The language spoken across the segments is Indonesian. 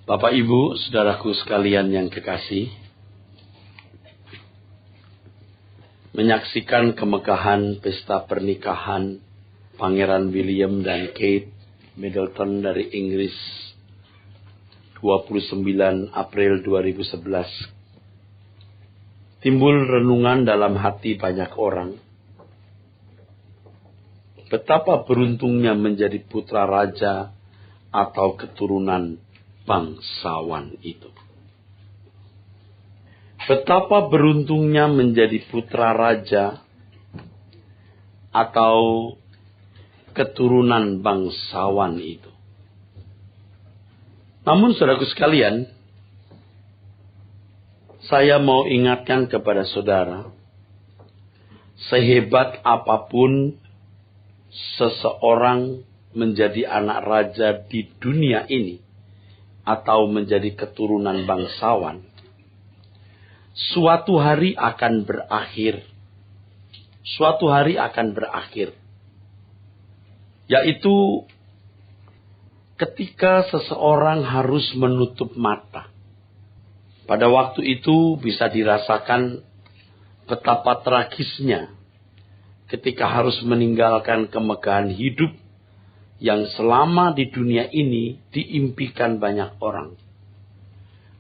Bapak, Ibu, saudaraku sekalian yang kekasih, menyaksikan kemegahan pesta pernikahan Pangeran William dan Kate Middleton dari Inggris 29 April 2011, timbul renungan dalam hati banyak orang. Betapa beruntungnya menjadi putra raja atau keturunan bangsawan itu. Betapa beruntungnya menjadi putra raja atau keturunan bangsawan itu. Namun saudaraku sekalian, saya mau ingatkan kepada saudara, sehebat apapun seseorang menjadi anak raja di dunia ini atau menjadi keturunan bangsawan, suatu hari akan berakhir. Suatu hari akan berakhir. Yaitu ketika seseorang harus menutup mata. Pada waktu itu bisa dirasakan betapa tragisnya ketika harus meninggalkan kemegahan hidup yang selama di dunia ini diimpikan banyak orang.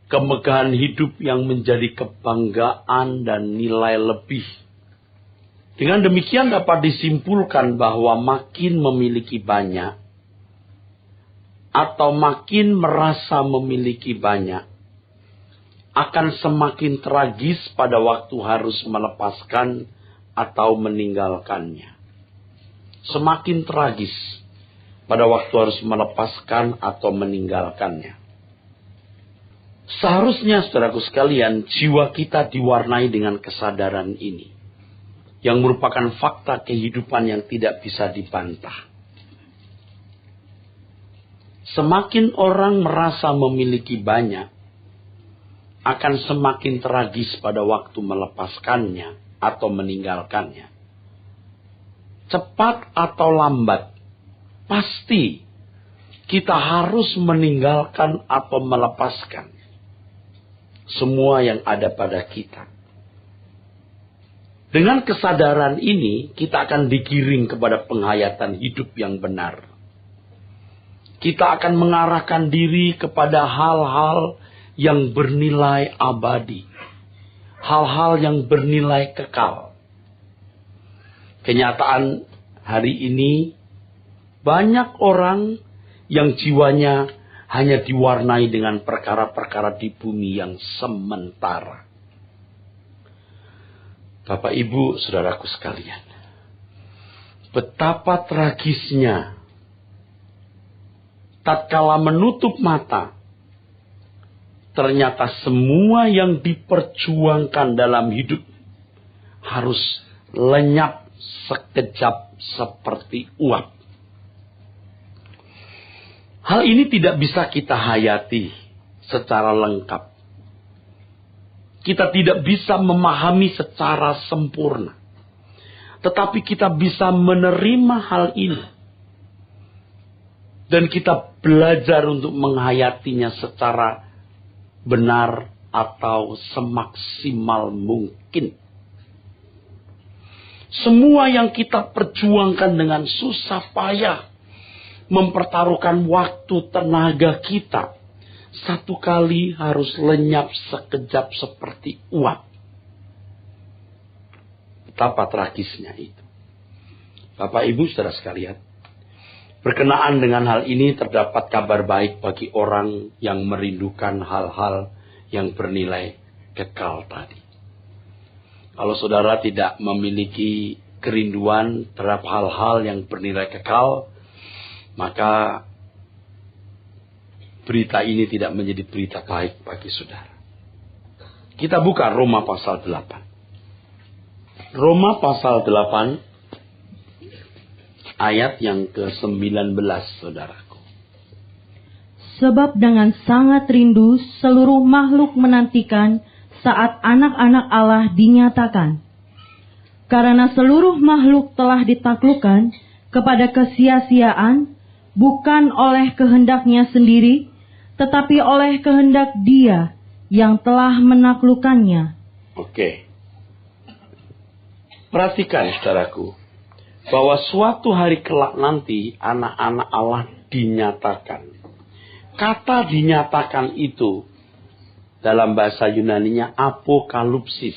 Kemegahan hidup yang menjadi kebanggaan dan nilai lebih. Dengan demikian dapat disimpulkan bahwa makin memiliki banyak atau makin merasa memiliki banyak akan semakin tragis pada waktu harus melepaskan atau meninggalkannya. Semakin tragis pada waktu harus melepaskan atau meninggalkannya. Seharusnya saudaraku sekalian, jiwa kita diwarnai dengan kesadaran ini, yang merupakan fakta kehidupan yang tidak bisa dibantah. Semakin orang merasa memiliki banyak, akan semakin tragis pada waktu melepaskannya atau meninggalkannya. Cepat atau lambat, pasti kita harus meninggalkan atau melepaskan semua yang ada pada kita. Dengan kesadaran ini, kita akan digiring kepada penghayatan hidup yang benar. Kita akan mengarahkan diri kepada hal-hal yang bernilai abadi. Hal-hal yang bernilai kekal. Kenyataan hari ini, banyak orang yang jiwanya hanya diwarnai dengan perkara-perkara di bumi yang sementara. Bapak, Ibu, saudaraku sekalian, betapa tragisnya tatkala menutup mata, ternyata semua yang diperjuangkan dalam hidup harus lenyap sekejap seperti uap. Hal ini tidak bisa kita hayati secara lengkap. Kita tidak bisa memahami secara sempurna. Tetapi kita bisa menerima hal ini. Dan kita belajar untuk menghayatinya secara benar atau semaksimal mungkin. Semua yang kita perjuangkan dengan susah payah, mempertaruhkan waktu tenaga kita, satu kali harus lenyap sekejap seperti uap. Betapa tragisnya itu. Bapak, Ibu, saudara sekalian, berkenaan dengan hal ini terdapat kabar baik bagi orang yang merindukan hal-hal yang bernilai kekal tadi. Kalau saudara tidak memiliki kerinduan terhadap hal-hal yang bernilai kekal, maka berita ini tidak menjadi berita baik bagi saudara. Kita buka Roma pasal 8. Roma pasal 8 ayat yang ke-19, saudaraku. Sebab dengan sangat rindu seluruh makhluk menantikan saat anak-anak Allah dinyatakan. Karena seluruh makhluk telah ditaklukkan kepada kesia-siaan, bukan oleh kehendaknya sendiri, tetapi oleh kehendak Dia yang telah menaklukkannya. Oke. Perhatikan saudaraku, bahwa suatu hari kelak nanti anak-anak Allah dinyatakan. Kata dinyatakan itu dalam bahasa Yunaninya apokalipsis.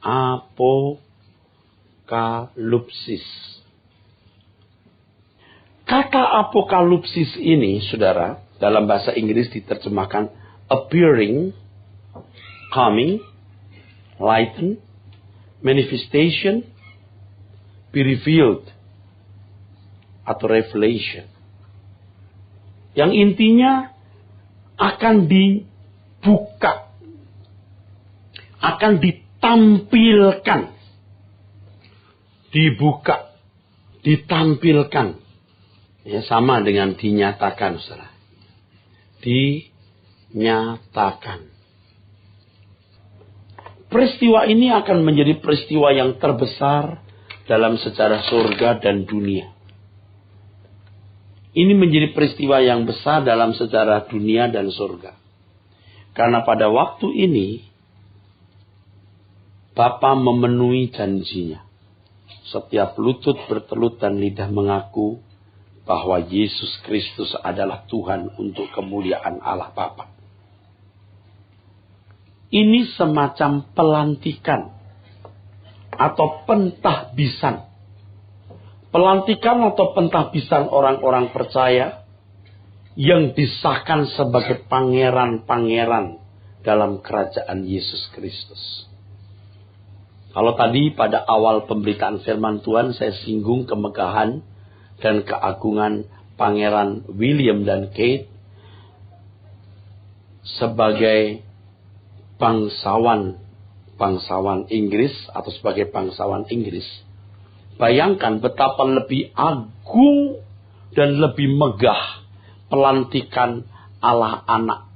Apokalipsis. Kata apokalipsis ini, saudara, dalam bahasa Inggris diterjemahkan appearing, coming, lighten, manifestation, be revealed, atau revelation. Yang intinya akan dibuka, akan ditampilkan, dibuka, ditampilkan. Ya, sama dengan dinyatakan, saudara. Dinyatakan. Peristiwa ini akan menjadi peristiwa yang terbesar dalam sejarah surga dan dunia. Ini menjadi peristiwa yang besar dalam sejarah dunia dan surga. Karena pada waktu ini, Bapa memenuhi janjinya. Setiap lutut bertelut dan lidah mengaku bahwa Yesus Kristus adalah Tuhan untuk kemuliaan Allah Bapa. Ini semacam pelantikan atau pentahbisan. Pelantikan atau pentahbisan orang-orang percaya yang disahkan sebagai pangeran-pangeran dalam kerajaan Yesus Kristus. Kalau tadi pada awal pemberitaan firman Tuhan saya singgung kemegahan dan keagungan Pangeran William dan Kate sebagai bangsawan Inggris atau sebagai bangsawan Inggris. Bayangkan betapa lebih agung dan lebih megah pelantikan Allah anak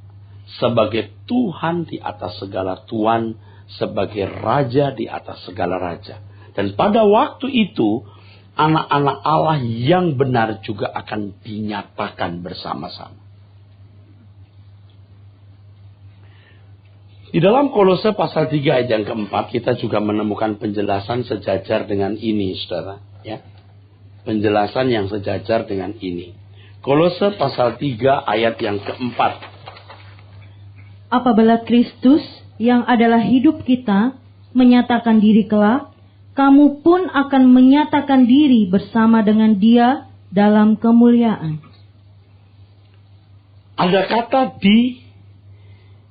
sebagai Tuhan di atas segala Tuhan, sebagai Raja di atas segala Raja. Dan pada waktu itu, anak-anak Allah yang benar juga akan dinyatakan bersama-sama. Di dalam Kolose pasal 3 ayat yang keempat, kita juga menemukan penjelasan sejajar dengan ini, saudara. Ya. Penjelasan yang sejajar dengan ini. Kolose pasal 3 ayat yang keempat. Apabila Kristus yang adalah hidup kita menyatakan diri kelak, kamu pun akan menyatakan diri bersama dengan Dia dalam kemuliaan. Ada kata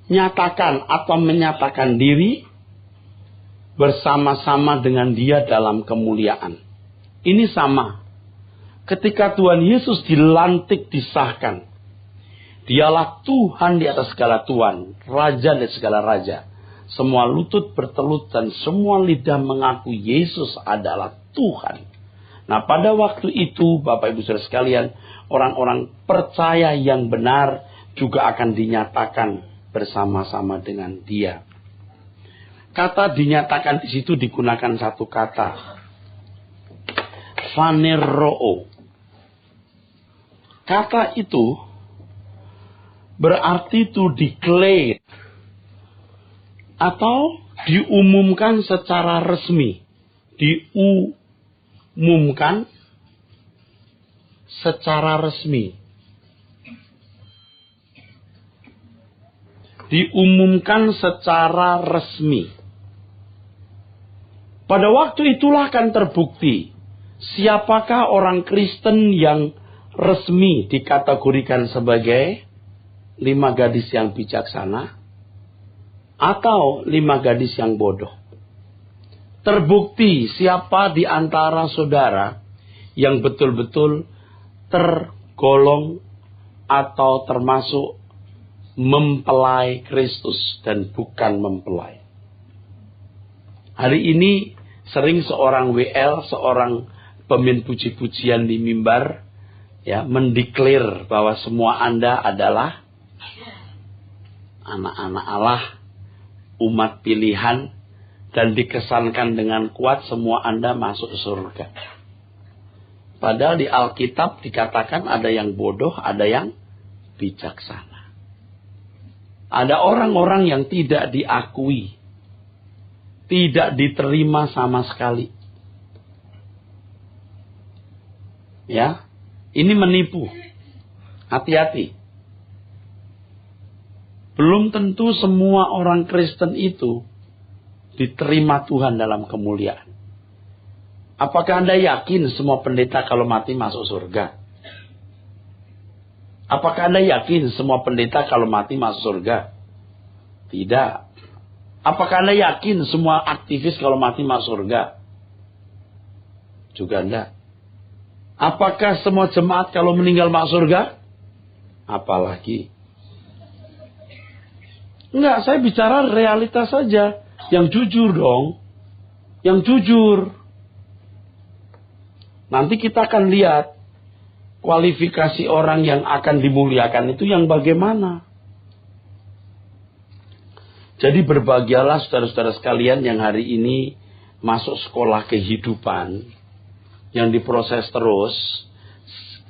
dinyatakan atau menyatakan diri bersama-sama dengan Dia dalam kemuliaan. Ini sama. Ketika Tuhan Yesus dilantik, disahkan. Dialah Tuhan di atas segala Tuhan, Raja di segala Raja. Semua lutut bertelut dan semua lidah mengaku Yesus adalah Tuhan. Nah, pada waktu itu, Bapak Ibu Saudara sekalian, orang-orang percaya yang benar juga akan dinyatakan bersama-sama dengan Dia. Kata dinyatakan di situ digunakan satu kata, phaneroo. Kata itu berarti to declare atau diumumkan secara resmi. Diumumkan secara resmi. Diumumkan secara resmi. Pada waktu itulah akan terbukti siapakah orang Kristen yang resmi dikategorikan sebagai 5 gadis yang bijaksana atau 5 gadis yang bodoh. Terbukti siapa di antara saudara yang betul-betul tergolong atau termasuk mempelai Kristus dan bukan mempelai. Hari ini sering seorang WL, seorang pemimpin puji-pujian di mimbar, ya, mendeklar bahwa semua Anda adalah anak-anak Allah, umat pilihan, dan dikesankan dengan kuat semua Anda masuk surga. Padahal di Alkitab dikatakan ada yang bodoh, ada yang bijaksana. Ada orang-orang yang tidak diakui, tidak diterima sama sekali. Ya, ini menipu. Hati-hati. Belum tentu semua orang Kristen itu diterima Tuhan dalam kemuliaan. Apakah Anda yakin semua pendeta kalau mati masuk surga? Apakah Anda yakin semua pendeta kalau mati masuk surga? Tidak. Apakah Anda yakin semua aktivis kalau mati masuk surga? Juga enggak. Apakah semua jemaat kalau meninggal masuk surga? Apalagi. Enggak, saya bicara realitas saja. Yang jujur dong. Yang jujur. Nanti kita akan lihat kualifikasi orang yang akan dimuliakan itu yang bagaimana. Jadi berbahagialah saudara-saudara sekalian yang hari ini masuk sekolah kehidupan, yang diproses terus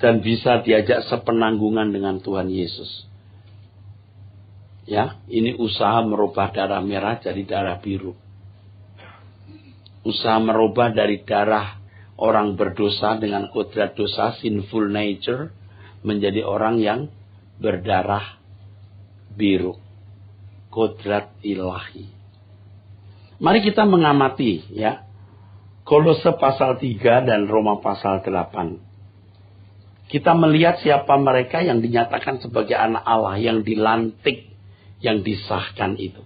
dan bisa diajak sepenanggungan dengan Tuhan Yesus. Ya, ini usaha merubah darah merah jadi darah biru. Usaha merubah dari darah orang berdosa dengan kodrat dosa, sinful nature, menjadi orang yang berdarah biru. Kodrat ilahi. Mari kita mengamati ya. Kolose pasal 3 dan Roma pasal 8. Kita melihat siapa mereka yang dinyatakan sebagai anak Allah, yang dilantik, yang disahkan itu.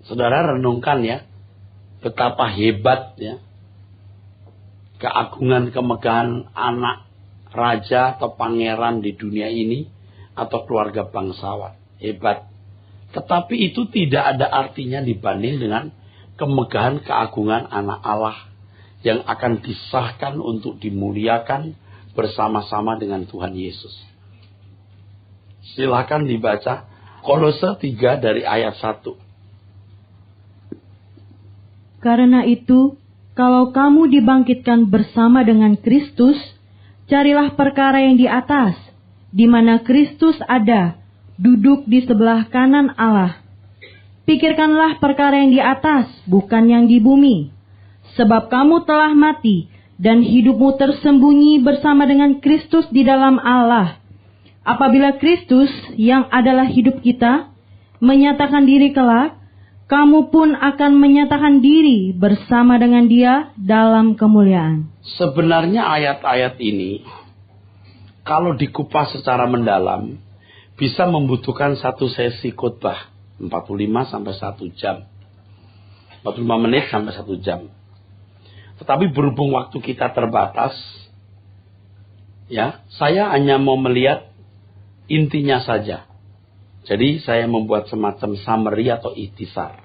Saudara renungkan ya, betapa hebat ya keagungan kemegahan anak raja atau pangeran di dunia ini atau keluarga bangsawan. Hebat. Tetapi itu tidak ada artinya dibanding dengan kemegahan keagungan anak Allah yang akan disahkan untuk dimuliakan bersama-sama dengan Tuhan Yesus. Silakan dibaca Kolose 3 dari ayat 1. Karena itu, kalau kamu dibangkitkan bersama dengan Kristus, carilah perkara yang di atas, di mana Kristus ada, duduk di sebelah kanan Allah. Pikirkanlah perkara yang di atas, bukan yang di bumi. Sebab kamu telah mati, dan hidupmu tersembunyi bersama dengan Kristus di dalam Allah. Apabila Kristus, yang adalah hidup kita, menyatakan diri kelak, kamu pun akan menyatakan diri bersama dengan Dia dalam kemuliaan. Sebenarnya ayat-ayat ini, kalau dikupas secara mendalam, bisa membutuhkan satu sesi khotbah. 45 sampai 1 jam. 45 menit sampai 1 jam. Tetapi berhubung waktu kita terbatas, ya, saya hanya mau melihat intinya saja. Jadi saya membuat semacam summary atau ikhtisar.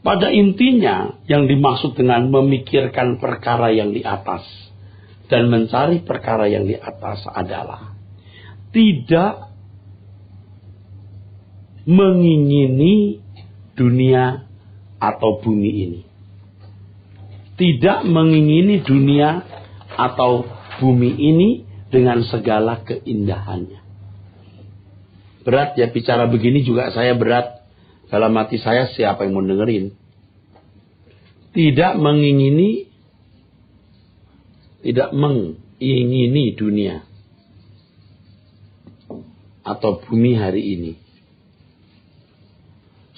Pada intinya yang dimaksud dengan memikirkan perkara yang di atas dan mencari perkara yang di atas adalah tidak mengingini dunia atau bumi ini. Tidak mengingini dunia atau bumi ini dengan segala keindahannya. Berat ya bicara begini juga saya berat. Dalam hati saya siapa yang mau dengerin. Tidak mengingini dunia atau bumi hari ini.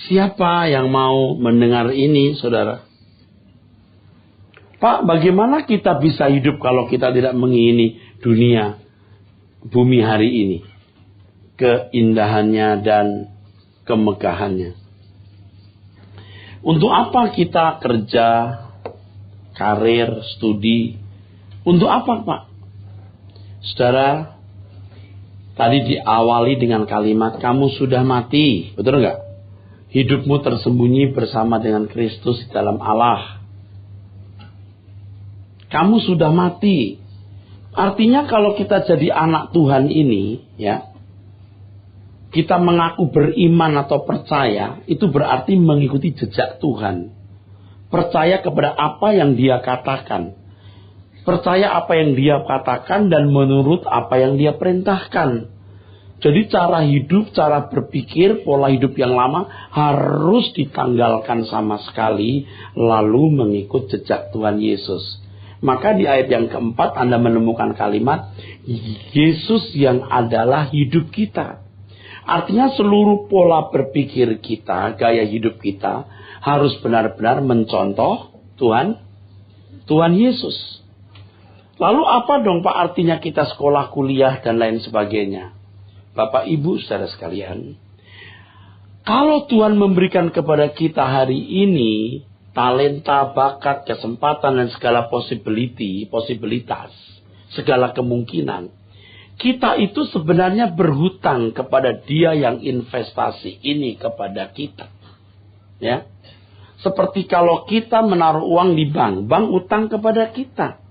Siapa yang mau mendengar ini, saudara? Pak, bagaimana kita bisa hidup kalau kita tidak mengingini dunia, bumi hari ini? Keindahannya dan kemegahannya. Untuk apa kita kerja, karir, studi? Untuk apa, Pak? Saudara, tadi diawali dengan kalimat, kamu sudah mati. Betul enggak? Hidupmu tersembunyi bersama dengan Kristus di dalam Allah. Kamu sudah mati. Artinya kalau kita jadi anak Tuhan ini, ya, kita mengaku beriman atau percaya, itu berarti mengikuti jejak Tuhan. Percaya kepada apa yang Dia katakan. Percaya apa yang dia katakan dan menurut apa yang dia perintahkan. Jadi cara hidup, cara berpikir, pola hidup yang lama harus ditanggalkan sama sekali, lalu mengikut jejak Tuhan Yesus. Maka di ayat yang keempat Anda menemukan kalimat, Yesus yang adalah hidup kita. Artinya seluruh pola berpikir kita, gaya hidup kita, harus benar-benar mencontoh Tuhan Yesus. Lalu apa dong Pak artinya kita sekolah, kuliah, dan lain sebagainya? Bapak, Ibu, saudara sekalian, kalau Tuhan memberikan kepada kita hari ini talenta, bakat, kesempatan, dan segala posibilitas, segala kemungkinan, kita itu sebenarnya berhutang kepada Dia yang investasi ini kepada kita. Ya, seperti kalau kita menaruh uang di bank utang kepada kita.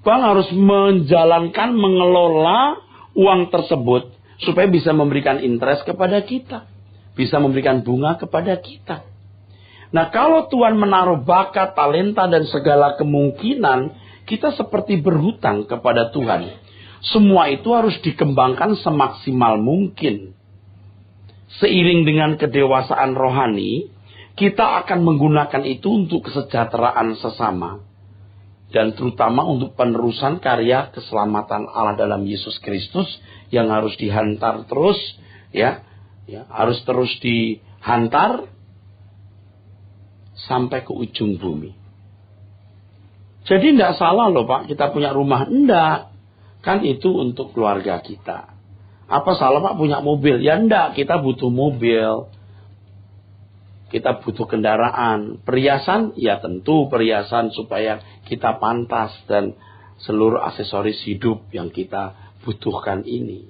Bank harus menjalankan, mengelola uang tersebut supaya bisa memberikan interest kepada kita, bisa memberikan bunga kepada kita. Nah, kalau Tuhan menaruh bakat, talenta, dan segala kemungkinan, kita seperti berhutang kepada Tuhan. Semua itu harus dikembangkan semaksimal mungkin. Seiring dengan kedewasaan rohani, kita akan menggunakan itu untuk kesejahteraan sesama. Dan terutama untuk penerusan karya keselamatan Allah dalam Yesus Kristus yang harus dihantar terus, harus terus dihantar sampai ke ujung bumi. Jadi tidak salah loh Pak, kita punya rumah. Enggak, kan itu untuk keluarga kita. Apa salah Pak punya mobil? Ya enggak, kita butuh mobil. Kita butuh kendaraan. Perhiasan? Ya tentu perhiasan supaya kita pantas dan seluruh aksesoris hidup yang kita butuhkan ini.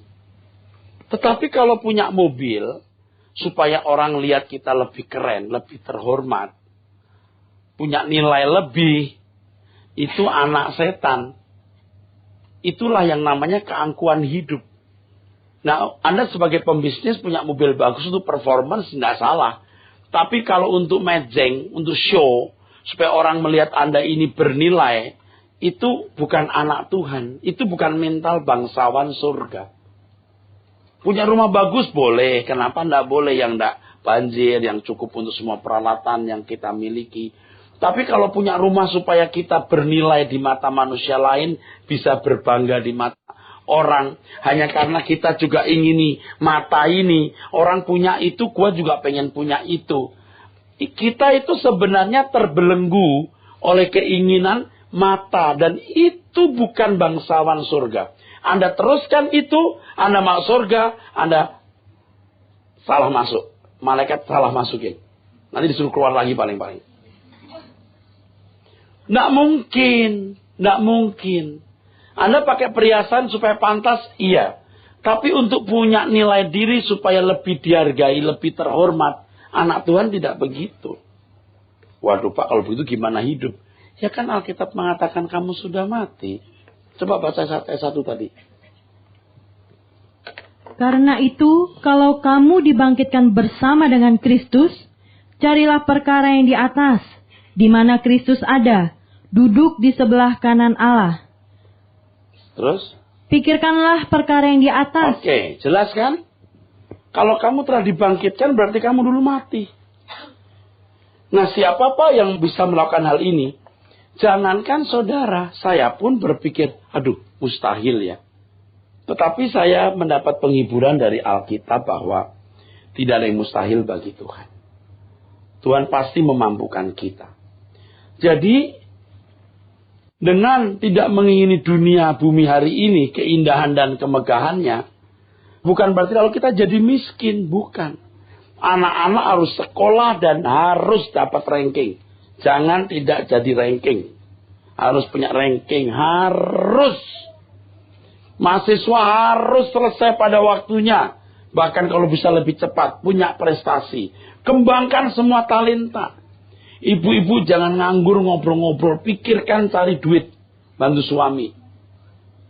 Tetapi kalau punya mobil, supaya orang lihat kita lebih keren, lebih terhormat, punya nilai lebih, itu anak setan. Itulah yang namanya keangkuhan hidup. Nah, Anda sebagai pembisnis punya mobil bagus untuk performance, tidak salah. Tapi kalau untuk mejeng, untuk show, supaya orang melihat Anda ini bernilai, itu bukan anak Tuhan. Itu bukan mental bangsawan surga. Punya rumah bagus boleh. Kenapa tidak boleh yang tidak banjir, yang cukup untuk semua peralatan yang kita miliki. Tapi kalau punya rumah supaya kita bernilai di mata manusia lain, bisa berbangga di mata orang, hanya karena kita juga ingini mata ini, orang punya itu, gua juga pengen punya itu. Kita itu sebenarnya terbelenggu oleh keinginan mata, dan itu bukan bangsawan surga. Anda teruskan itu, Anda masuk surga, Anda salah masuk, malaikat salah masukin, nanti disuruh keluar lagi paling-paling. Nggak mungkin. Anda pakai perhiasan supaya pantas, iya. Tapi untuk punya nilai diri supaya lebih dihargai, lebih terhormat, anak Tuhan tidak begitu. Waduh Pak, kalau begitu gimana hidup? Ya kan Alkitab mengatakan kamu sudah mati. Coba baca ayat 1 tadi. Karena itu, kalau kamu dibangkitkan bersama dengan Kristus, carilah perkara yang di atas, di mana Kristus ada, duduk di sebelah kanan Allah. Terus? Pikirkanlah perkara yang di atas. Oke, jelas kan? Kalau kamu telah dibangkitkan berarti kamu dulu mati. Nah, siapa Pak yang bisa melakukan hal ini? Jangankan saudara, saya pun berpikir, aduh, mustahil ya. Tetapi saya mendapat penghiburan dari Alkitab bahwa tidak ada yang mustahil bagi Tuhan. Tuhan pasti memampukan kita. Jadi, dengan tidak mengingini dunia bumi hari ini, keindahan dan kemegahannya, bukan berarti kalau kita jadi miskin, bukan. Anak-anak harus sekolah dan harus dapat ranking. Jangan tidak jadi ranking. Harus punya ranking, harus. Mahasiswa harus selesai pada waktunya. Bahkan kalau bisa lebih cepat, punya prestasi. Kembangkan semua talenta. Ibu-ibu jangan nganggur ngobrol-ngobrol, pikirkan cari duit, bantu suami.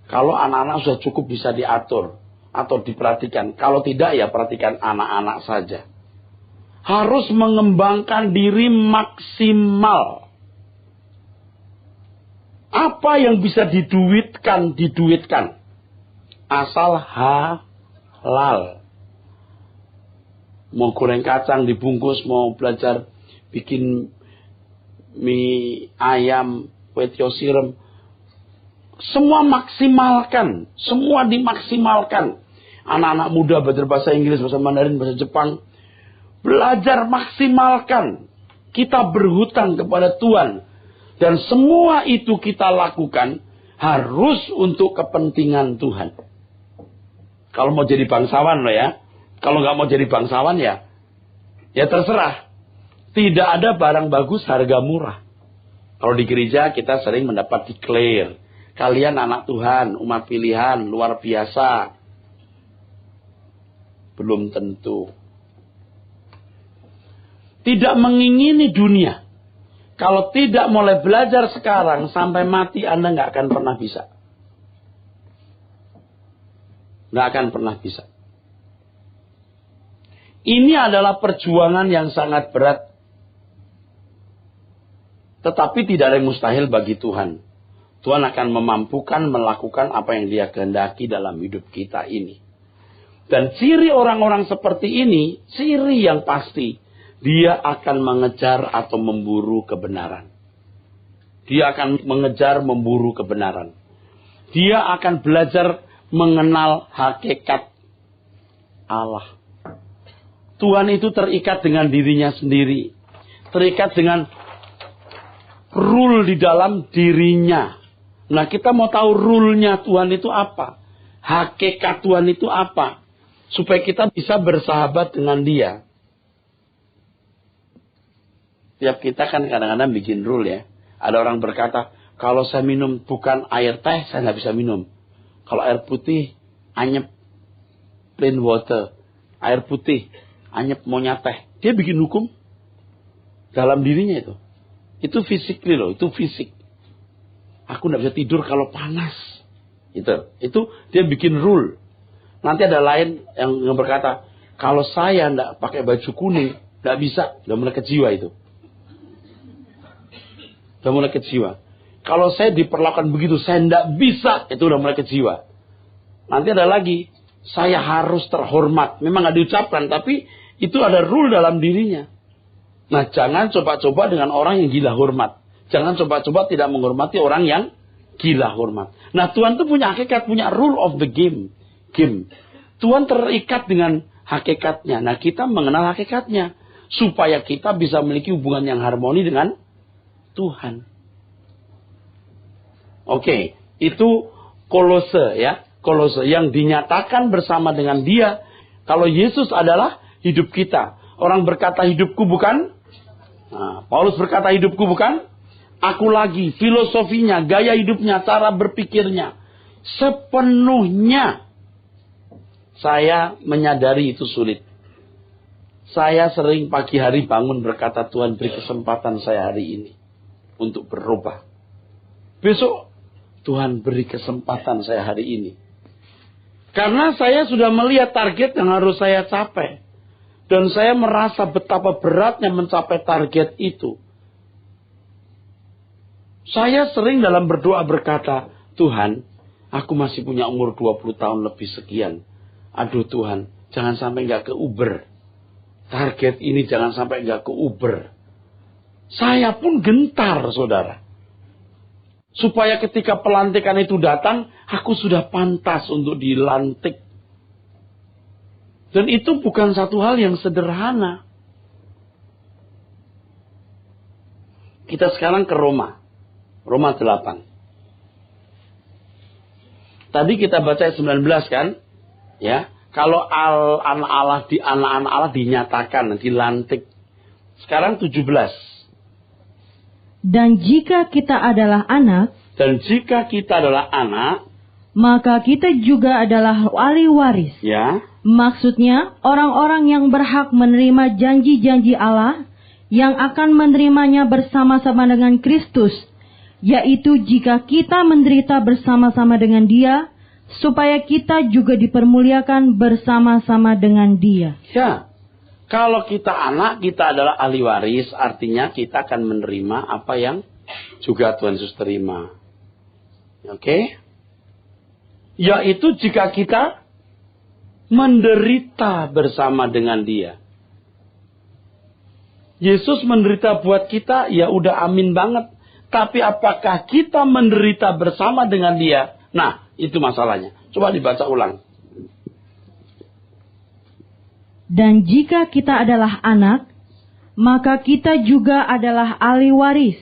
Kalau anak-anak sudah cukup bisa diatur atau diperhatikan. Kalau tidak ya perhatikan anak-anak saja. Harus mengembangkan diri maksimal. Apa yang bisa diduitkan. Asal halal. Mau goreng kacang dibungkus, mau belajar bikin mie ayam, kwetiau sirem. Semua maksimalkan. Semua dimaksimalkan. Anak-anak muda belajar bahasa Inggris, bahasa Mandarin, bahasa Jepang. Belajar maksimalkan. Kita berhutang kepada Tuhan. Dan semua itu kita lakukan harus untuk kepentingan Tuhan. Kalau mau jadi bangsawan loh ya. Kalau nggak mau jadi bangsawan ya terserah. Tidak ada barang bagus harga murah. Kalau di gereja kita sering mendapat declare. Kalian anak Tuhan, umat pilihan, luar biasa. Belum tentu. Tidak mengingini dunia. Kalau tidak mulai belajar sekarang, sampai mati Anda nggak akan pernah bisa. Nggak akan pernah bisa. Ini adalah perjuangan yang sangat berat. Tetapi tidak ada yang mustahil bagi Tuhan. Tuhan akan memampukan melakukan apa yang Dia kehendaki dalam hidup kita ini. Dan ciri orang-orang seperti ini, ciri yang pasti, dia akan mengejar atau memburu kebenaran. Dia akan mengejar, memburu kebenaran. Dia akan belajar mengenal hakikat Allah. Tuhan itu terikat dengan dirinya sendiri. Terikat dengan rule di dalam dirinya. Nah, kita mau tahu rule-nya Tuhan itu apa? Hakikat Tuhan itu apa? Supaya kita bisa bersahabat dengan Dia. Tiap kita kan kadang-kadang bikin rule ya. Ada orang berkata, kalau saya minum bukan air teh, saya nggak bisa minum. Kalau air putih, anyep, plain water. Air putih, anyep, maunya teh. Dia bikin hukum dalam dirinya itu. Itu physically loh, itu fisik. Aku nggak bisa tidur kalau panas. Itu dia bikin rule. Nanti ada lain yang berkata, kalau saya nggak pakai baju kuning, nggak bisa. Udah mulai kejiwa itu. Udah mulai kejiwa. Kalau saya diperlakukan begitu, saya nggak bisa. Itu udah mulai kejiwa. Nanti ada lagi, saya harus terhormat. Memang nggak diucapkan, tapi itu ada rule dalam dirinya. Nah, jangan coba-coba dengan orang yang gila hormat. Jangan coba-coba tidak menghormati orang yang gila hormat. Nah, Tuhan itu punya hakikat, punya rule of the game. Tuhan terikat dengan hakikatnya. Nah, kita mengenal hakikatnya. Supaya kita bisa memiliki hubungan yang harmoni dengan Tuhan. Oke, itu Kolose ya. Kolose yang dinyatakan bersama dengan Dia. Kalau Yesus adalah hidup kita. Orang berkata hidupku bukan. Nah, Paulus berkata hidupku bukan. Aku lagi, filosofinya, gaya hidupnya, cara berpikirnya. Sepenuhnya. Saya menyadari itu sulit. Saya sering pagi hari bangun berkata, Tuhan beri kesempatan saya hari ini. Untuk berubah. Besok, Tuhan beri kesempatan saya hari ini. Karena saya sudah melihat target yang harus saya capai. Dan saya merasa betapa beratnya mencapai target itu. Saya sering dalam berdoa berkata, Tuhan, aku masih punya umur 20 tahun lebih sekian. Aduh Tuhan, jangan sampai nggak ke Uber. Target ini jangan sampai nggak ke Uber. Saya pun gentar, saudara. Supaya ketika pelantikan itu datang, aku sudah pantas untuk dilantik. Dan itu bukan satu hal yang sederhana. Kita sekarang ke Roma. Roma 8. Tadi kita baca 19 kan? Ya. Kalau anak Allah dinyatakan, dilantik. Sekarang 17. Dan jika kita adalah anak, maka kita juga adalah ahli waris. Ya. Maksudnya, orang-orang yang berhak menerima janji-janji Allah, yang akan menerimanya bersama-sama dengan Kristus, yaitu jika kita menderita bersama-sama dengan Dia, supaya kita juga dipermuliakan bersama-sama dengan Dia. Ya. Kalau kita anak, kita adalah ahli waris, artinya kita akan menerima apa yang juga Tuhan Yesus terima. Oke? Yaitu jika kita menderita bersama dengan Dia. Yesus menderita buat kita, ya udah amin banget. Tapi apakah kita menderita bersama dengan Dia? Nah, itu masalahnya. Coba dibaca ulang. Dan jika kita adalah anak, maka kita juga adalah ahli waris.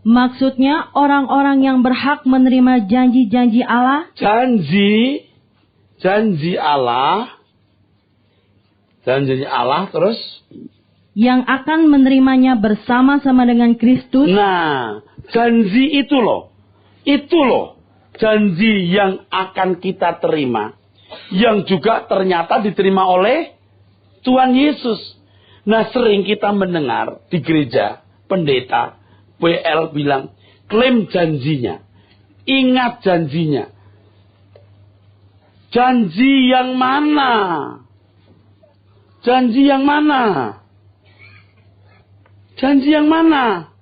Maksudnya orang-orang yang berhak menerima janji-janji Allah. Janji Allah terus yang akan menerimanya bersama-sama dengan Kristus. Nah, janji itu loh. Janji yang akan kita terima. Yang juga ternyata diterima oleh Tuhan Yesus. Nah, sering kita mendengar di gereja, pendeta, WL bilang, klaim janjinya. Ingat janjinya. Janji yang mana? Janji yang mana? Janji yang mana?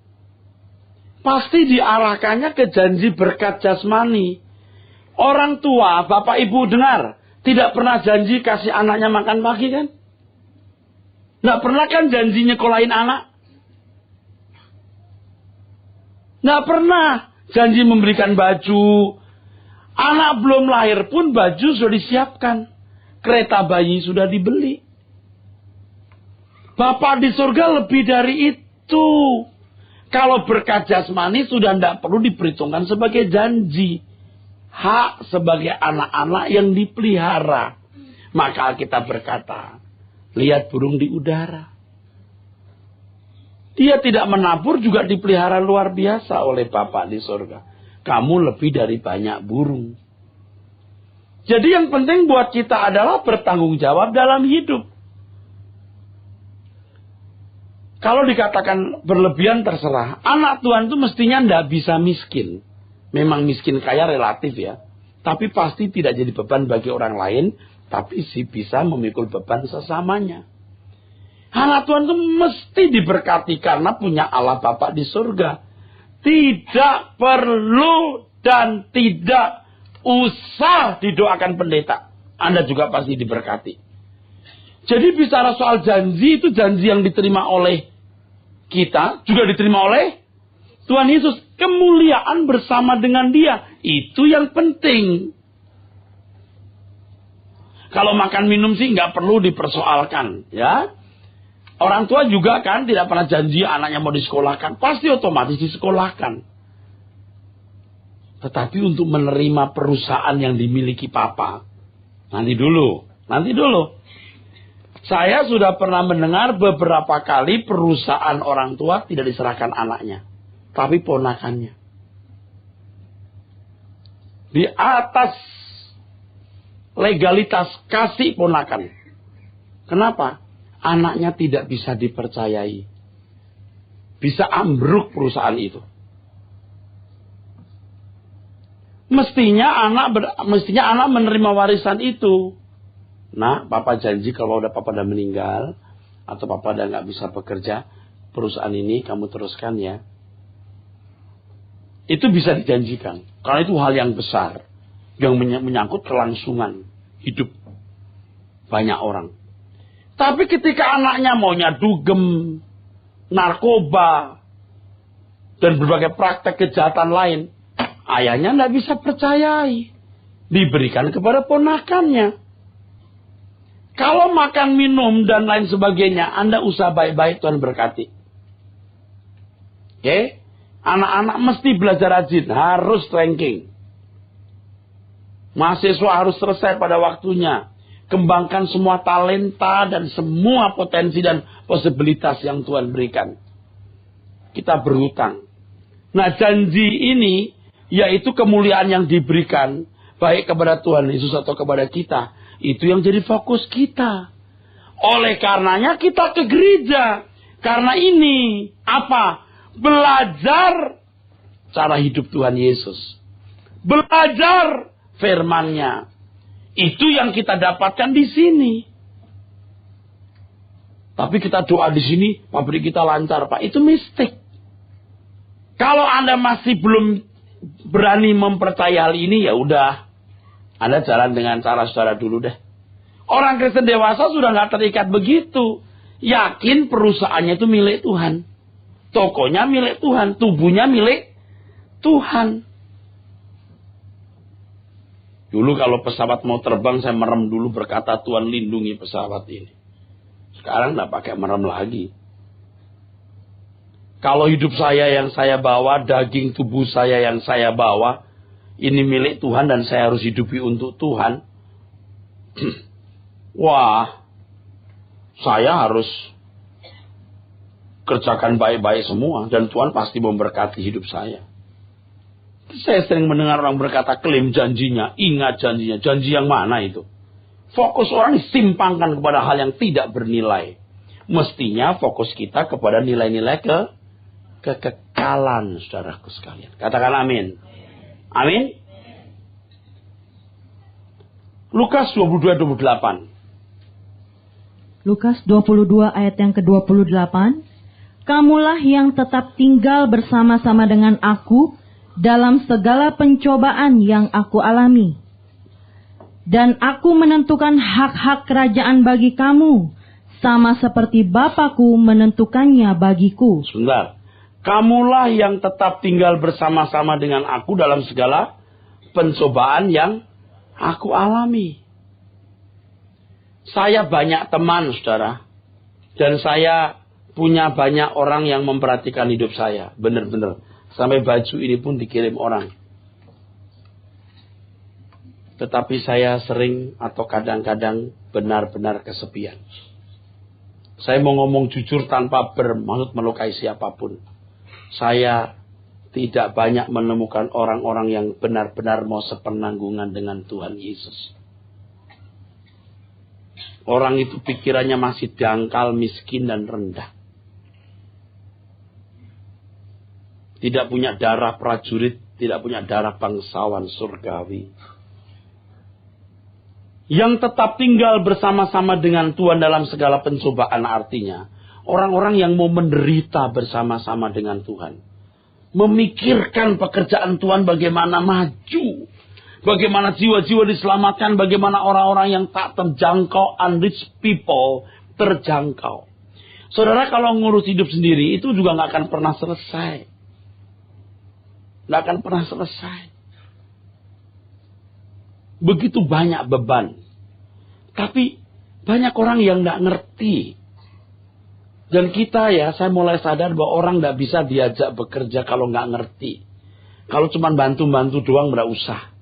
Pasti diarahkannya ke janji berkat jasmani. Orang tua, bapak ibu dengar, tidak pernah janji kasih anaknya makan pagi kan? Nggak pernah kan janji nyekolahin anak? Nggak pernah janji memberikan baju. Anak belum lahir pun baju sudah disiapkan. Kereta bayi sudah dibeli. Bapak di surga lebih dari itu. Kalau berkat jasmani sudah tidak perlu diperhitungkan sebagai janji. Hak sebagai anak-anak yang dipelihara. Maka kita berkata, lihat burung di udara. Dia tidak menabur juga dipelihara luar biasa oleh Bapa di surga. Kamu lebih dari banyak burung. Jadi yang penting buat kita adalah bertanggung jawab dalam hidup. Kalau dikatakan berlebihan terserah. Anak Tuhan itu mestinya tidak bisa miskin. Memang miskin kaya relatif ya. Tapi pasti tidak jadi beban bagi orang lain. Tapi sih bisa memikul beban sesamanya. Anak Tuhan itu mesti diberkati karena punya Allah Bapa di surga. Tidak perlu dan tidak usah didoakan pendeta. Anda juga pasti diberkati. Jadi bicara soal janji, itu janji yang diterima oleh kita, juga diterima oleh Tuhan Yesus. Kemuliaan bersama dengan Dia, itu yang penting. Kalau makan minum sih nggak perlu dipersoalkan, ya. Orang tua juga kan tidak pernah janji anaknya mau disekolahkan. Pasti otomatis disekolahkan. Tetapi untuk menerima perusahaan yang dimiliki papa. Nanti dulu. Saya sudah pernah mendengar beberapa kali perusahaan orang tua tidak diserahkan anaknya. Tapi ponakannya. Di atas legalitas kasih ponakan. Kenapa? Anaknya tidak bisa dipercayai. Bisa ambruk perusahaan itu. Mestinya anak menerima warisan itu. Nah, papa janji kalau papa udah meninggal, atau papa udah nggak bisa bekerja, perusahaan ini kamu teruskan ya. Itu bisa dijanjikan. Karena itu hal yang besar. Yang menyangkut kelangsungan hidup banyak orang. Tapi ketika anaknya maunya dugem, narkoba, dan berbagai praktek kejahatan lain, ayahnya tidak bisa percayai. Diberikan kepada ponakannya. Kalau makan, minum, dan lain sebagainya, Anda usah baik-baik, Tuhan berkati. Oke? Anak-anak mesti belajar rajin, harus ranking. Mahasiswa harus selesai pada waktunya. Kembangkan semua talenta dan semua potensi dan posibilitas yang Tuhan berikan. Kita berhutang. Nah, janji ini yaitu kemuliaan yang diberikan baik kepada Tuhan Yesus atau kepada kita. Itu yang jadi fokus kita. Oleh karenanya kita ke gereja. Karena ini apa? Belajar cara hidup Tuhan Yesus. Belajar firman-Nya. Itu yang kita dapatkan di sini. Tapi kita doa di sini, pabrik kita lancar, Pak. Itu mistik. Kalau Anda masih belum berani mempercayai hal ini, ya udah. Anda jalan dengan cara saudara dulu deh. Orang Kristen dewasa sudah nggak terikat begitu. Yakin perusahaannya itu milik Tuhan. Tokonya milik Tuhan. Tubuhnya milik Tuhan. Dulu kalau pesawat mau terbang, saya merem dulu berkata, Tuhan lindungi pesawat ini. Sekarang nggak pakai merem lagi. Kalau hidup saya yang saya bawa, daging tubuh saya yang saya bawa, ini milik Tuhan dan saya harus hidupi untuk Tuhan. Wah, saya harus kerjakan baik-baik semua dan Tuhan pasti memberkati hidup saya. Saya sering mendengar orang berkata klaim janjinya, ingat janjinya. Janji yang mana itu? Fokus orang disimpangkan kepada hal yang tidak bernilai. Mestinya fokus kita kepada nilai-nilai kekekalan, saudaraku sekalian. Katakan amin. Amin. Lukas 22:28. Lukas 22 ayat yang ke-28. Kamulah yang tetap tinggal bersama-sama dengan aku dalam segala pencobaan yang aku alami. Dan aku menentukan hak-hak kerajaan bagi kamu, sama seperti Bapakku menentukannya bagiku. Sebentar. Kamulah yang tetap tinggal bersama-sama dengan aku dalam segala pencobaan yang aku alami. Saya banyak teman, saudara. Dan saya punya banyak orang yang memperhatikan hidup saya. Benar-benar. Sampai baju ini pun dikirim orang. Tetapi saya sering atau kadang-kadang benar-benar kesepian. Saya mau ngomong jujur tanpa bermaksud melukai siapapun. Saya tidak banyak menemukan orang-orang yang benar-benar mau sepenanggungan dengan Tuhan Yesus. Orang itu pikirannya masih dangkal, miskin, dan rendah. Tidak punya darah prajurit, tidak punya darah bangsawan surgawi. Yang tetap tinggal bersama-sama dengan Tuhan dalam segala pencobaan artinya orang-orang yang mau menderita bersama-sama dengan Tuhan. Memikirkan pekerjaan Tuhan bagaimana maju. Bagaimana jiwa-jiwa diselamatkan. Bagaimana orang-orang yang tak terjangkau, unreached people, terjangkau. Saudara, kalau ngurus hidup sendiri itu juga gak akan pernah selesai. Gak akan pernah selesai. Begitu banyak beban. Tapi banyak orang yang gak ngerti. Dan kita saya mulai sadar bahwa orang tidak bisa diajak bekerja kalau nggak ngerti. Kalau cuma bantu-bantu doang nggak usah.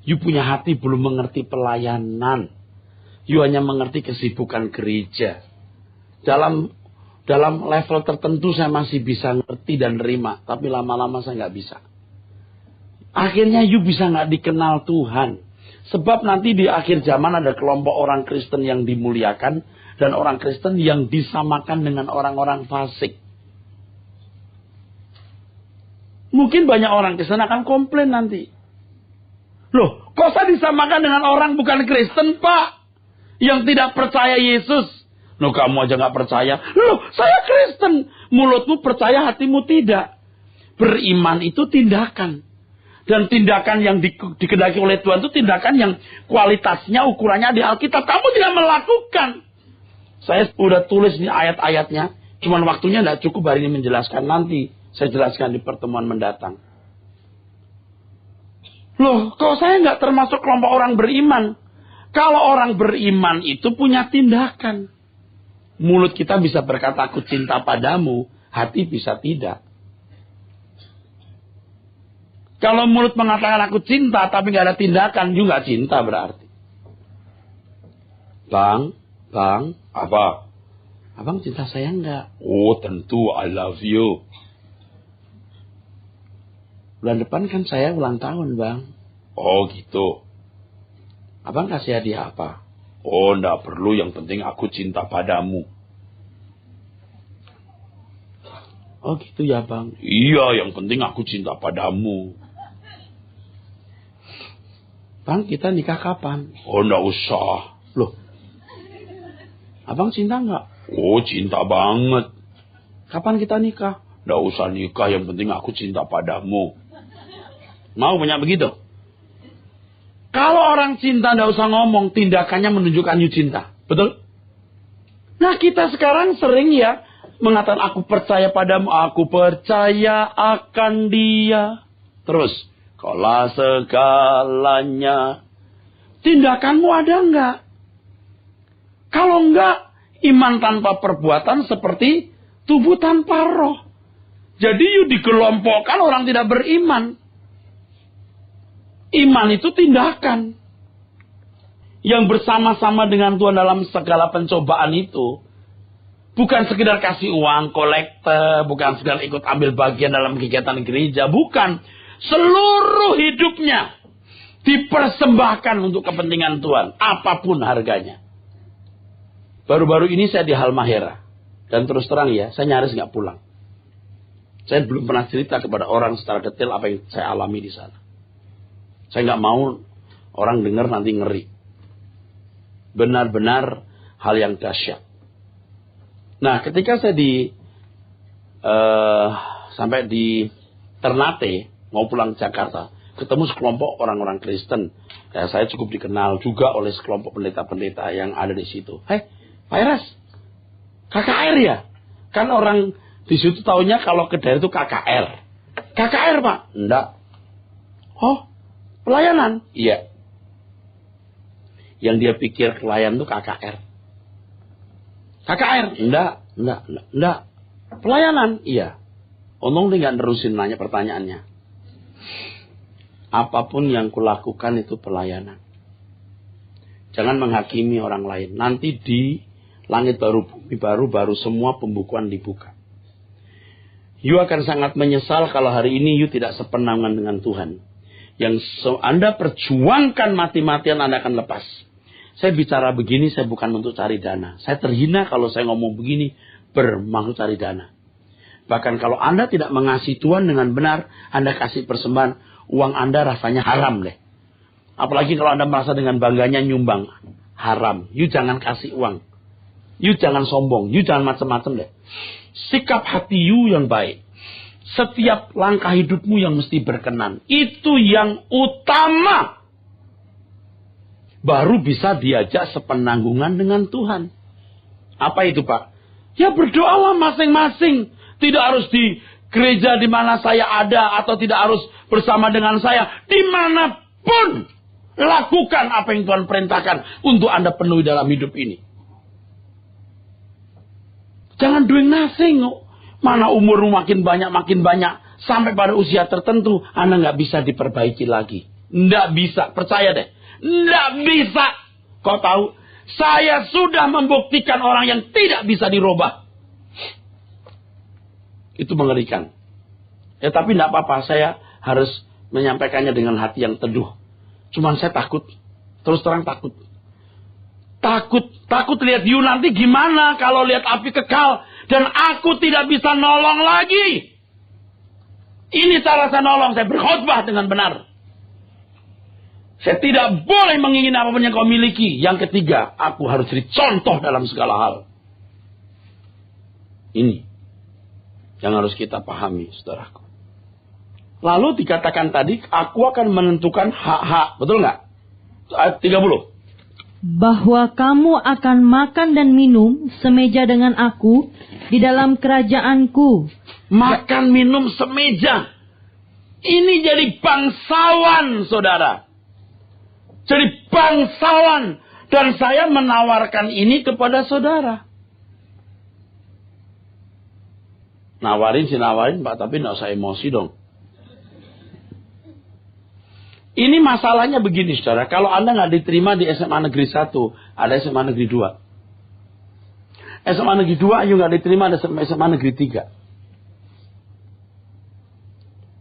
You punya hati belum mengerti pelayanan. You hanya mengerti kesibukan gereja. Dalam level tertentu saya masih bisa ngerti dan nerima. Tapi lama-lama saya nggak bisa. Akhirnya you bisa nggak dikenal Tuhan. Sebab nanti di akhir zaman ada kelompok orang Kristen yang dimuliakan. Dan orang Kristen yang disamakan dengan orang-orang fasik. Mungkin banyak orang Kristen akan komplain nanti. Loh, kok saya disamakan dengan orang bukan Kristen, Pak? Yang tidak percaya Yesus. Loh, kamu aja gak percaya. Loh, saya Kristen. Mulutmu percaya, hatimu tidak. Beriman itu tindakan. Dan tindakan yang dikehendaki oleh Tuhan itu tindakan yang kualitasnya, ukurannya di Alkitab. Kamu tidak melakukan. Saya sudah tulis ini ayat-ayatnya. Cuman waktunya tidak cukup hari ini menjelaskan. Nanti saya jelaskan di pertemuan mendatang. Loh, kok saya nggak termasuk kelompok orang beriman? Kalau orang beriman itu punya tindakan. Mulut kita bisa berkata, aku cinta padamu. Hati bisa tidak. Kalau mulut mengatakan aku cinta, tapi nggak ada tindakan, juga nggak cinta berarti. Bang, apa? Abang cinta saya nggak? Oh tentu, I love you. Bulan depan kan saya ulang tahun, Bang. Oh gitu. Abang kasih hadiah apa? Oh nggak perlu, yang penting aku cinta padamu. Oh gitu ya, Bang. Iya, yang penting aku cinta padamu. Bang, kita nikah kapan? Oh nggak usah. Loh, Abang cinta nggak? Oh cinta banget. Kapan kita nikah? Nggak usah nikah, yang penting aku cinta padamu. Mau punya begitu? Kalau orang cinta tidak usah ngomong, tindakannya menunjukkan you cinta. Betul? Nah kita sekarang sering ya mengatakan aku percaya padamu, aku percaya akan dia. Terus, kaulah segalanya. Tindakanmu ada enggak? Kalau enggak, iman tanpa perbuatan seperti tubuh tanpa roh. Jadi you dikelompokkan orang tidak beriman. Iman itu tindakan. Yang bersama-sama dengan Tuhan dalam segala pencobaan itu. Bukan sekedar kasih uang, kolekte, bukan sekedar ikut ambil bagian dalam kegiatan gereja. Bukan. Seluruh hidupnya dipersembahkan untuk kepentingan Tuhan. Apapun harganya. Baru-baru ini saya di Halmahera. Dan terus terang ya, saya nyaris nggak pulang. Saya belum pernah cerita kepada orang secara detail apa yang saya alami di sana. Saya nggak mau orang dengar nanti ngeri. Benar-benar hal yang dahsyat. Nah, ketika saya sampai di Ternate, mau pulang ke Jakarta, ketemu sekelompok orang-orang Kristen. Ya, saya cukup dikenal juga oleh sekelompok pendeta-pendeta yang ada di situ. Hei, Pak Eras, KKR ya? Kan orang di situ taunya kalau ke daerah itu KKR. KKR, Pak? Enggak. Oh, pelayanan? Iya. Yang dia pikir pelayan itu KKR. KKR? Enggak. Pelayanan? Iya. Untung dia nggak nerusin nanya pertanyaannya. Apapun yang kulakukan itu pelayanan. Jangan menghakimi orang lain. Nanti di langit baru, bumi baru semua pembukuan dibuka. You akan sangat menyesal kalau hari ini you tidak sepenangan dengan Tuhan. Yang Anda perjuangkan mati-matian Anda akan lepas. Saya bicara begini, saya bukan untuk cari dana. Saya terhina kalau saya ngomong begini, bermaksud cari dana. Bahkan kalau Anda tidak mengasihi Tuhan dengan benar, Anda kasih persembahan, uang Anda rasanya haram deh. Apalagi kalau Anda merasa dengan bangganya nyumbang. Haram. You jangan kasih uang. You jangan sombong. You jangan macam-macam deh. Sikap hati you yang baik. Setiap langkah hidupmu yang mesti berkenan. Itu yang utama. Baru bisa diajak sepenanggungan dengan Tuhan. Apa itu, Pak? Ya berdoalah masing-masing. Tidak harus di gereja di mana saya ada. Atau tidak harus bersama dengan saya. Dimanapun. Lakukan apa yang Tuhan perintahkan. Untuk Anda penuhi dalam hidup ini. Jangan doing nothing. Mana umurmu makin banyak. Sampai pada usia tertentu. Anda nggak bisa diperbaiki lagi. Nggak bisa. Percaya deh. Nggak bisa. Kau tahu. Saya sudah membuktikan orang yang tidak bisa dirubah. Itu mengerikan. Ya tapi nggak apa-apa. Saya harus menyampaikannya dengan hati yang teduh. Cuman saya takut. Terus terang takut. Takut lihat you nanti gimana kalau lihat api kekal. Dan aku tidak bisa nolong lagi. Ini cara saya nolong. Saya berkhotbah dengan benar. Saya tidak boleh menginginkan apapun yang kau miliki. Yang ketiga, aku harus jadi contoh dalam segala hal. Ini yang harus kita pahami, saudaraku. Lalu dikatakan tadi, aku akan menentukan hak-hak. Betul nggak? Ayat 30. Bahwa kamu akan makan dan minum semeja dengan aku di dalam kerajaanku. Makan minum semeja. Ini jadi bangsawan, saudara. Jadi bangsawan. Dan saya menawarkan ini kepada saudara. Nawarin sih nawarin, Pak. Tapi nggak usah emosi dong. Ini masalahnya begini, saudara. Kalau Anda nggak diterima di SMA Negeri 1, ada SMA Negeri 2. SMA Negeri 2, you nggak diterima, ada SMA Negeri 3.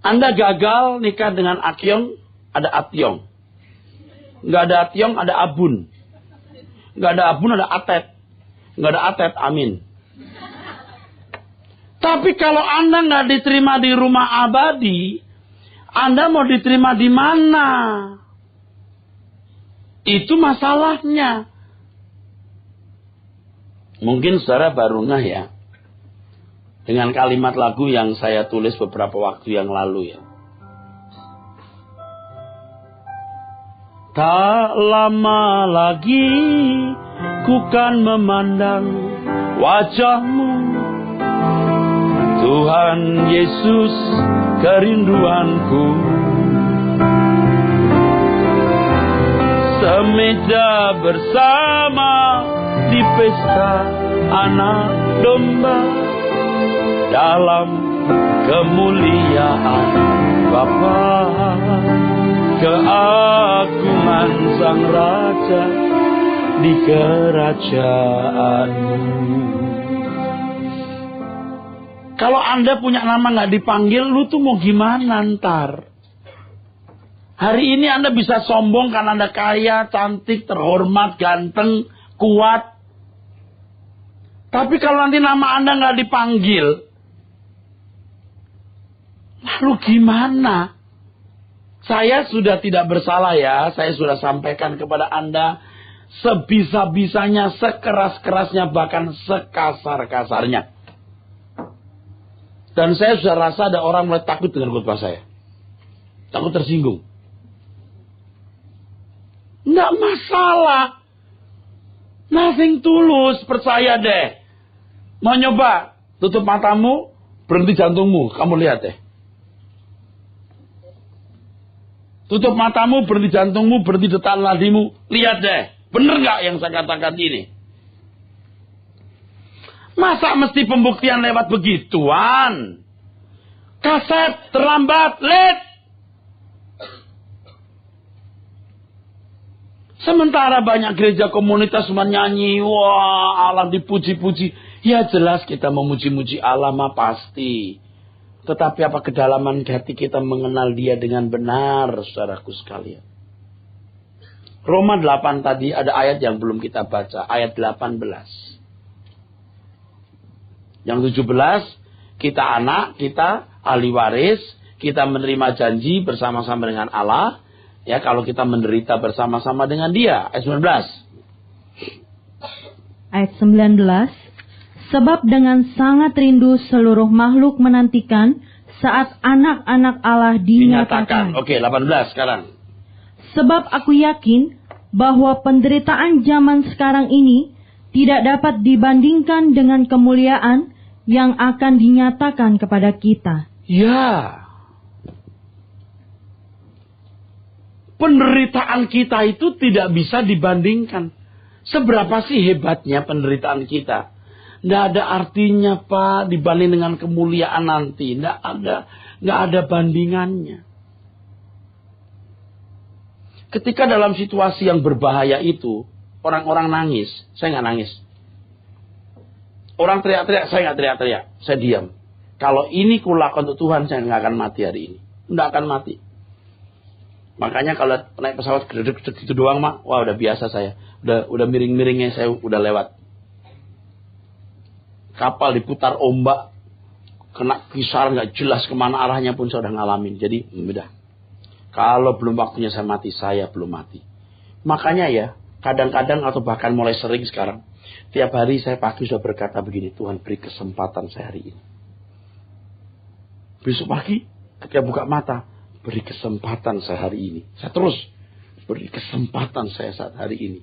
Anda gagal nikah dengan Akyong, ada Atyong. Nggak ada Atyong, ada Abun. Nggak ada Abun, ada Atet. Nggak ada Atet, amin. Tapi kalau Anda nggak diterima di rumah abadi, Anda mau diterima di mana? Itu masalahnya. Mungkin saudara baru ngeh ya. Dengan kalimat lagu yang saya tulis beberapa waktu yang lalu ya. Tak lama lagi ku kan memandang wajah-Mu, Tuhan Yesus, kerinduanku. Semeja bersama di pesta anak domba, dalam kemuliaan Bapa, keagungan Sang Raja di kerajaan-Mu. Kalau Anda punya nama nggak dipanggil, lu tuh mau gimana ntar? Hari ini Anda bisa sombong karena Anda kaya, cantik, terhormat, ganteng, kuat. Tapi kalau nanti nama Anda nggak dipanggil, lalu gimana? Saya sudah tidak bersalah ya. Saya sudah sampaikan kepada Anda sebisa-bisanya, sekeras-kerasnya, bahkan sekasar-kasarnya. Dan saya sudah rasa ada orang mulai takut dengan khotbah saya. Takut tersinggung. Nggak masalah. Nothing tulus, percaya deh. Mau nyoba? Tutup matamu, berhenti jantungmu. Kamu lihat deh. Tutup matamu, berhenti jantungmu, berhenti detak nadimu. Lihat deh. Bener nggak yang saya katakan ini? Masa mesti pembuktian lewat begituan? Kaset terlambat, late. Sementara banyak gereja komunitas menyanyi, wah Allah dipuji-puji. Ya jelas kita memuji-muji Allah mah pasti. Tetapi apa kedalaman hati kita mengenal Dia dengan benar, saudaraku sekalian? Roma 8 tadi ada ayat yang belum kita baca, ayat 18. Yang 17, kita anak, kita ahli waris, kita menerima janji bersama-sama dengan Allah. Ya, kalau kita menderita bersama-sama dengan Dia. Ayat 19. Ayat 19. Sebab dengan sangat rindu seluruh makhluk menantikan saat anak-anak Allah dinyatakan. Oke, 18 sekarang. Sebab aku yakin bahwa penderitaan zaman sekarang ini tidak dapat dibandingkan dengan kemuliaan yang akan dinyatakan kepada kita. Ya. Penderitaan kita itu tidak bisa dibandingkan. Seberapa sih hebatnya penderitaan kita? Tidak ada artinya, Pak, dibanding dengan kemuliaan nanti. Tidak ada bandingannya. Ketika dalam situasi yang berbahaya itu, orang-orang nangis. Saya nggak nangis. Orang teriak-teriak, saya nggak teriak-teriak. Saya diam. Kalau ini kulakukan untuk Tuhan, saya nggak akan mati hari ini. Nggak akan mati. Makanya kalau naik pesawat gedeg-gedeg gitu doang, Mak, wah udah biasa saya. Udah miring-miringnya saya udah lewat. Kapal diputar ombak, kena kisar nggak jelas kemana arahnya pun saya udah ngalamin. Jadi udah. Kalau belum waktunya saya mati, saya belum mati. Makanya ya, kadang-kadang atau bahkan mulai sering sekarang, tiap hari saya pagi sudah berkata begini, Tuhan beri kesempatan saya hari ini. Besok pagi, ketika buka mata, beri kesempatan saya hari ini. Saya terus beri kesempatan saya saat hari ini.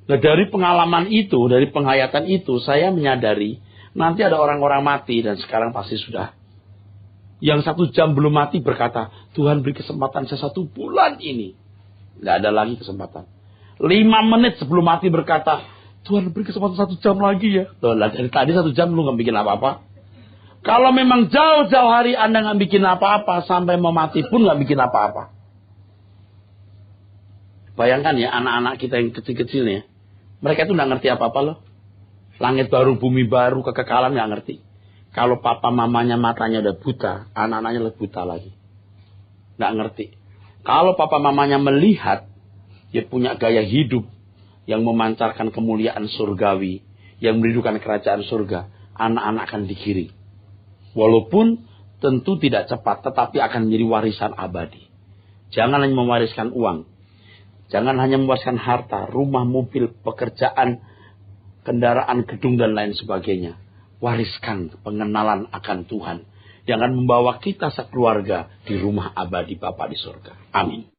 Nah dari pengalaman itu, dari penghayatan itu, saya menyadari nanti ada orang-orang mati dan sekarang pasti sudah. Yang 1 jam belum mati berkata, Tuhan beri kesempatan saya 1 bulan ini. Nggak ada lagi kesempatan. 5 menit sebelum mati berkata, Tuhan beri kesempatan 1 jam lagi ya. Loh, dari tadi 1 jam lu nggak bikin apa-apa. Kalau memang jauh-jauh hari Anda nggak bikin apa-apa, sampai mau mati pun nggak bikin apa-apa. Bayangkan ya anak-anak kita yang kecil-kecil nih, mereka itu nggak ngerti apa-apa loh. Langit baru, bumi baru, kekekalan nggak ngerti. Kalau papa mamanya matanya udah buta, anak-anaknya lebih buta lagi. Nggak ngerti. Kalau papa mamanya melihat, dia punya gaya hidup yang memancarkan kemuliaan surgawi, yang merindukan kerajaan surga, anak-anak akan digiring. Walaupun tentu tidak cepat, tetapi akan menjadi warisan abadi. Jangan hanya mewariskan uang. Jangan hanya mewariskan harta, rumah, mobil, pekerjaan, kendaraan, gedung, dan lain sebagainya. Wariskan pengenalan akan Tuhan. Jangan membawa kita sekeluarga di rumah abadi Bapa di surga. Amin.